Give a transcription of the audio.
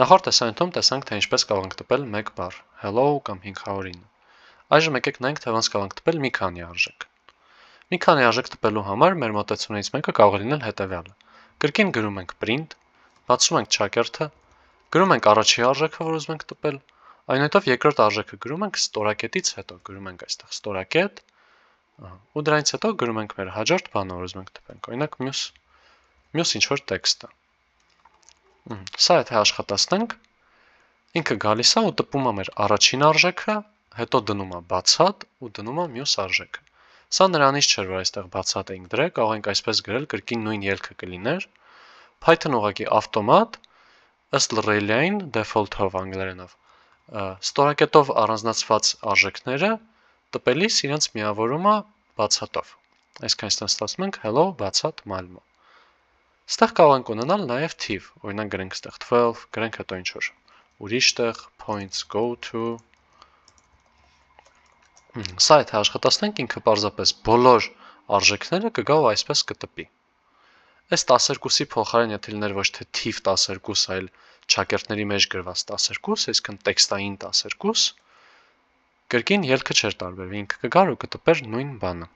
Նախորդ տեսանյութում տեսանք, թե ինչպես կարող ենք տպել մեկ բառ, hello կամ 509։ Այժմ եկեք նայենք, թե ոնց կարող ենք տպել մի քանի արժեք։ Մի քանի արժեք տպելու համար մեր մոտեցումներից մեկը կարող է լինել հետևյալը։ Կրկին գրում ենք print, բացում ենք ճակերտը, գրում ենք առաջի արժեքը, որ ուզում ենք տպել, այնուհետև երկրորդ արժեքը գրում ենք ստորակետից հետո, գրում ենք այստեղ ստորակետ, ու դրանից հետո գրում ենք մեր հաջորդ բանը, որ ուզում ենք տպենք, օրինակ մյուս ինչ-որ տեքստը։ Սա եթե աշխատացնենք, ինքը գալիս է ու տպում է մեր առաջին արժեքը, հետո դնում է բացատ ու դնում է մյուս արժեքը։ Սա նրանից չէր, որ այստեղ բացատ էինք դրել, կարող ենք այսպես գրել, կրկին նույն ելքը կլիներ։ Python ուղղակի ավտոմատ, ըստ լռելիային default-ով անգլերենով, ստորակետով առանձնացված արժեքները տպելիս իրենց միավորում է բացատով։ Այսինքն այստեղ ստացվում ենք hello բացատ Malmo։ Ստեղ կարող ենք ունենալ նաև թիվ, օրինակ գրենք ստեղ 12, գրենք հետո ինչ-որ ուրիշ տեղ, points go to։ Սա եթե աշխատացնենք, ինքը պարզապես բոլոր արժեքները կգա ու այսպես կտպի։ Այս 12-ի փոխարեն եթե լիներ ոչ թե թիվ 12, այլ ճակերտների մեջ գրված 12, այսինքն տեքստային 12, կրկին ելքը չէր տարբերվի, ինքը կգար ու կտպեր նույն բանը։